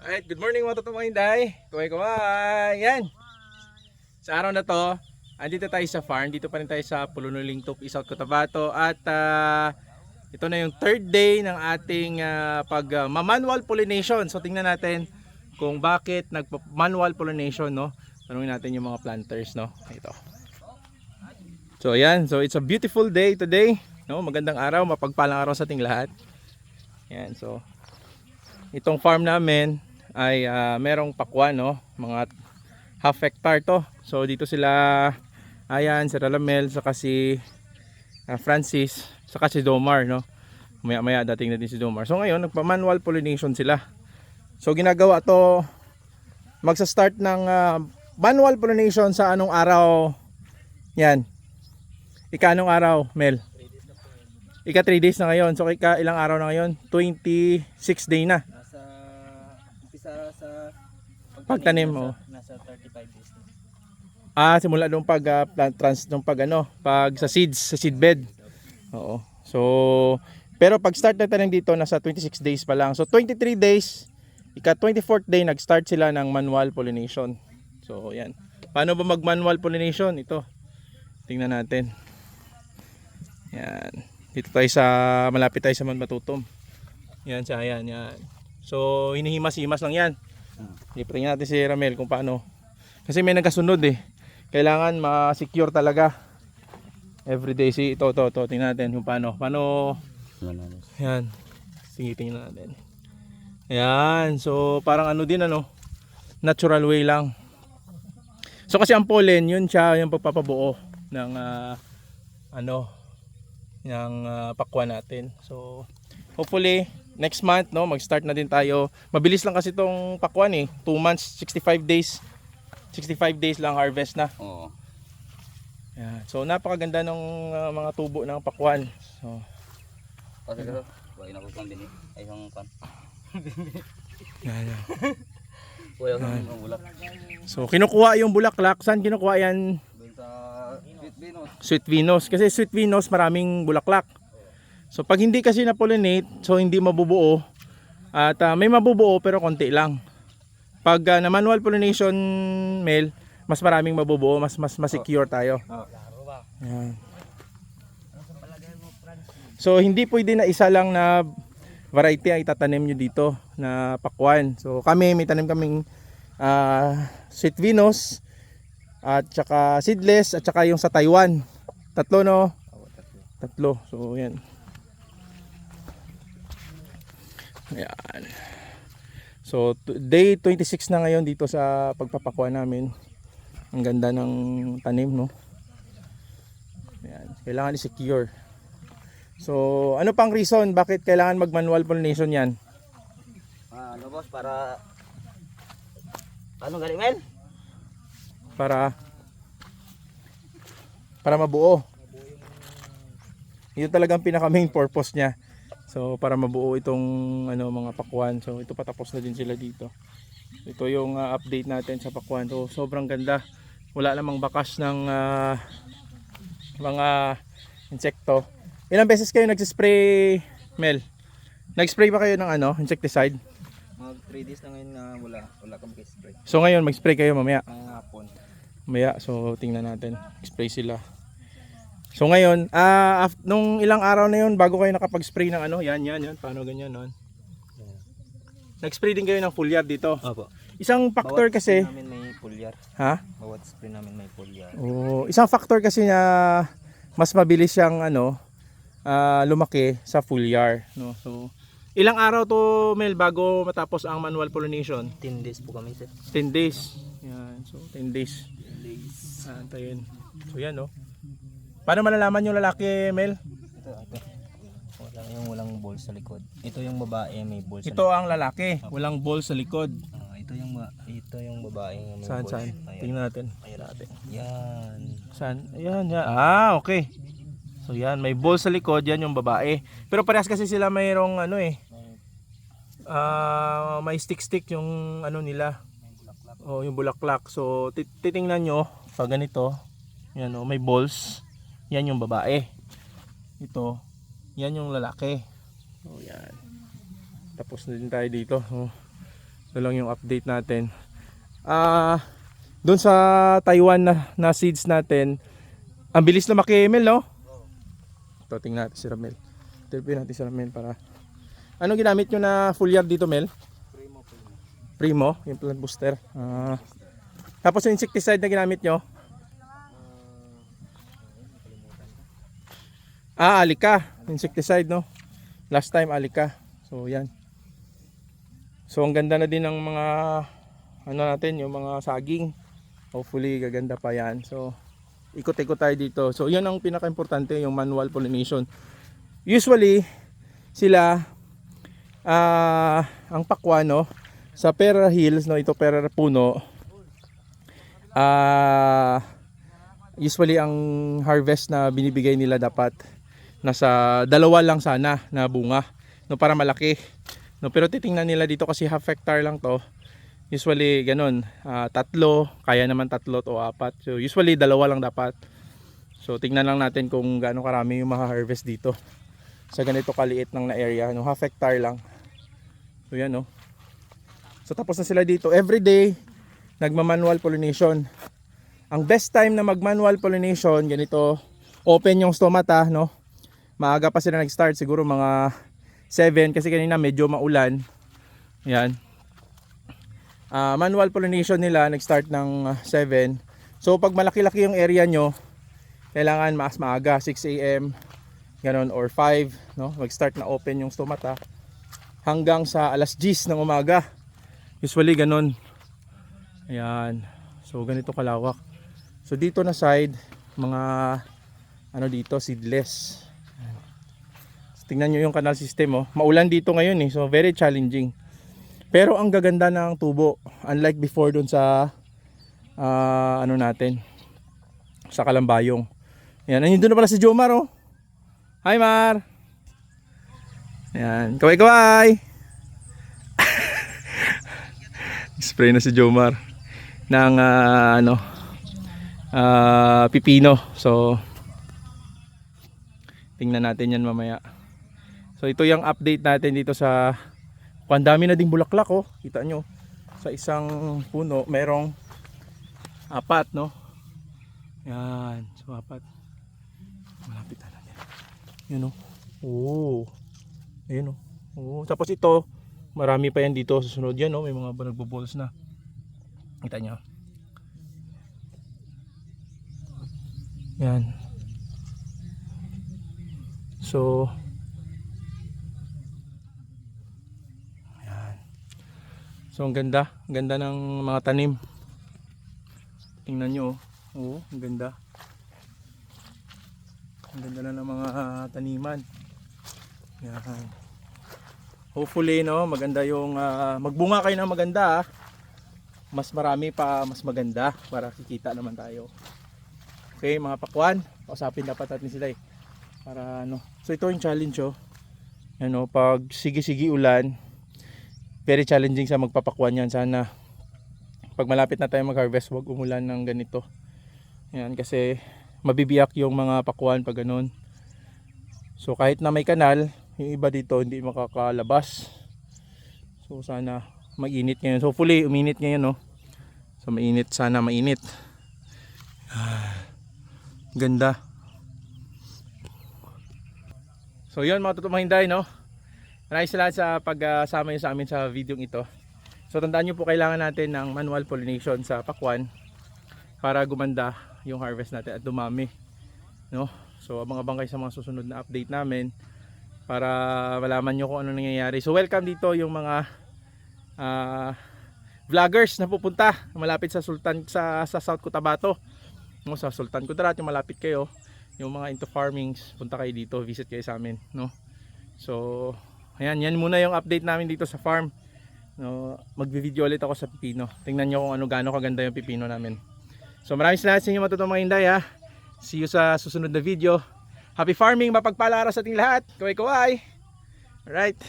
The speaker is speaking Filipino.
Alright, good morning mga totoong Inday. Kuway-kuway. Yan. Sa araw na to, andito tayo sa farm. Dito pa rin tayo sa Pulunuling Tupi, South Cotabato. At ito na yung third day ng ating manual pollination. So tingnan natin kung bakit nagpa-manual pollination, no? Tanungin natin yung mga planters, no? Ito. So ayan, so it's a beautiful day today, no? Magandang araw, mapagpalang araw sa ating lahat. Yan, so itong farm namin ay merong pakwan, no? Mga half hectare to. So dito sila ayan, si Ralamel, saka si Francis, saka si Domar, no? Maya dating na din si Domar. So ngayon nagpa-manual pollination sila. So ginagawa to, magsa-start ng manual pollination sa anong araw? Yan. Ika anong araw, Mel? Ika 3 days na ngayon. So ika ilang araw na ngayon? 26 day na. Sa Pagtanim mo. Nasa 35 days Ah, na. simula nung pag pag sa seeds, sa seed bed. Oo. So, pero pag start na tanim dito nasa 26 days pa lang. So 23 days, ika 24th day nag-start sila ng manual pollination. So, yan. Paano ba mag-manual pollination? Ito. Tingnan natin. Yan. Dito tayo sa malapit tayo sa Matutom. Yan siya, yan. So, hinihimas-himas lang yan. Ipatingin natin si Ramel kung paano. Kasi may nagkasunod eh. Kailangan ma-secure talaga. Everyday. Ito. Tingnan natin kung paano. Yan. Sige, tingnan natin. Yan. So, parang ano din, natural way lang. So, kasi ang pollen, yun siya yung pagpapabuo ng ng pakwan natin. So, hopefully next month, no, mag-start na din tayo. Mabilis lang kasi itong pakwan eh. 2 months, 65 days. 65 days lang harvest na. Oo. Yan. So napakaganda ng mga tubo ng pakwan. So Kasi pero, wala na ko pang din ay yung pan. yan. Wala ang bulak. So kinukuha yung bulaklak. Saan kinukuha yan? Doon sa Sweet Venus. Sweet Venus. Kasi Sweet Venus maraming bulaklak. So pag hindi kasi na-pollinate, so hindi mabubuo. At may mabubuo pero konti lang. Pag na manual pollination, Mel, mas maraming mabubuo, mas secure tayo. Yan. So hindi pwede na isa lang na variety ang itatanim nyo dito na pakwan. So kami, may tanim kaming Sweet Venus at saka seedless at saka yung sa Taiwan. Tatlo, no? Tatlo. So yan. Ayan. So day 26 na ngayon dito sa pagpapakuha namin. Ang ganda ng tanim, no? Ayan. Kailangan i-secure. So ano pang reason bakit kailangan mag-manual pollination yan? Boss, para ano galing men? Para mabuo. Ito talagang pinaka main purpose niya. So para mabuo itong mga pakwan. So ito patapos na din sila dito. Ito yung update natin sa pakwan. So sobrang ganda. Wala namang bakas ng mga insekto. Ilang beses kayo nagsispray, Mel? Nag-spray ba kayo ng insecticide? Mag 3 days na ngayon na wala kami spray. So ngayon mag-spray kayo mamaya. Ang hapon. Mamaya, so tingnan natin. Spray sila. So ngayon, nung ilang araw na yun bago kayo nakapag-spray ng yan, paano ganyan, no? Nag-spray din kayo ng foliar dito. Opo. Isang factor Bawat kasi, spray namin may foliar. ha? Bawat spray namin may foliar. Oh, isang factor kasi na mas mabilis siyang lumaki sa foliar, no? So ilang araw to, Mel, bago matapos ang manual pollination? 10 days po kami sir. 10 days. Yan, so 10 days. 10 days. Antayin. So yan, no? Paano malalaman yung lalaki, Mel? Ito. Walang balls sa likod. Ito yung babae may balls sa Ito ang lalaki, walang ball sa likod. likod. Ito yung babae may Saan, balls. saan? Ayan. Tingnan natin. Yan. Saan? Ayan, yan. Okay. So yan, may ball sa likod, yan yung babae. Pero parehas kasi sila mayroong may stick yung nila. Yung bulaklak. So titingnan nyo, pag ganito, yan may balls. Yan yung babae. Ito, yan yung lalaki. So yan. Tapos na din tayo dito. Ito lang yung update natin. Doon sa Taiwan na seeds natin, ang bilis lumaki, Mel, no? Ito, tingnan natin si Ramel. Interview natin si Ramel para... Anong ginamit nyo na foliar dito, Mel? Primo, yung plant booster. Tapos yung insecticide na ginamit nyo? Alika. Insecticide, no? Last time, alika. So, yan. So, ang ganda na din ng mga ano natin, yung mga saging. Hopefully, gaganda pa yan. So, ikot-ikot tayo dito. So, yun ang pinaka-importante, yung manual pollination. Usually, sila, ang pakwan, no? Sa Pereira Hills, no? Ito Pereira Puno. Usually, ang harvest na binibigay nila dapat nasa 2 lang sana na bunga, no, para malaki, no, pero titingnan nila dito kasi half hectare lang to, usually ganun, 3, kaya naman 3 o 4, so usually 2 lang dapat. So tingnan lang natin kung gaano karami yung maha-harvest dito sa ganito kaliit ng na area, no, half hectare lang. So yan, no. So tapos na sila dito. Everyday nagma-manual pollination. Ang best time na mag-manual pollination, ganito, open yung stomata, no. Maaga pa sila nag-start, siguro mga 7 kasi kanina medyo maulan. Yan. Manual pollination nila nag-start ng 7. So pag malaki-laki yung area nyo, kailangan mas maaga, 6 AM, ganon, or 5, no? Mag-start na open yung stomata hanggang sa alas 10 ng umaga. Usually ganon. Ayan. So ganito kalawak. So dito na side, mga ano dito, seedless. Tingnan nyo yung canal system, oh. Maulan dito ngayon, eh. So very challenging. Pero ang gaganda ng tubo, unlike before dun sa ano natin, sa Kalambayong. Yan, nandun na pala si Jomar, oh. Hi, Mar. Yan, kaway-kaway. Spray na si Jomar ng pipino. So tingnan natin yan mamaya. So ito yung update natin dito sa, ang dami na ding bulaklak, oh. Kita nyo, sa isang puno merong 4, no. Yan, so 4. Malapit na natin. Yun, oh. Oh. Ayun, oh. Oh, tapos ito, marami pa yan dito sa sunod yan, oh. May mga nagbo-balls na. Kita nyo. Yan. So so ang ganda ng mga tanim. Tingnan nyo, oh, ang ganda. Ang ganda na ng mga taniman. Yan. Hopefully, no, maganda yung magbunga kayo ng maganda, mas marami pa, mas maganda para kikita naman tayo. Okay, mga pakwan, kausapin dapat natin sila, eh, para ano. So ito yung challenge, oh. Ano, pag sige-sige ulan, very challenging sa magpapakwan yan. Sana pag malapit na tayo mag-harvest, wag umulan ng ganito. Yan, kasi mabibiyak yung mga pakwan pag ganun. So kahit na may kanal, yung iba dito hindi makakalabas. So sana mainit ngayon. So hopefully uminit ngayon, no. So mainit, sana mainit. Ganda. So yun, mga totoong hinday, no. Maraming salamat sa pagsama nyo sa amin sa video ito. So tandaan nyo po, kailangan natin ng manual pollination sa pakwan para gumanda yung harvest natin at dumami, no? So abang-abang kayo sa mga susunod na update namin para malaman nyo kung ano nangyayari. So welcome dito yung mga vloggers na pupunta malapit sa Sultan, sa South Cotabato, no? Sa Sultan Kudarat, yung malapit kayo, yung mga into farmings, punta kayo dito, visit kayo sa amin, no? So ayan, yan muna yung update namin dito sa farm, no. Magvi-video ulit ako sa pipino. Tingnan nyo kung ano, gaano kaganda yung pipino namin. So maraming salamat sa inyo, mga totoong mga hinday, ha. See you sa susunod na video. Happy farming, mapagpala araw sa ating lahat. Kaway-kaway. Alright.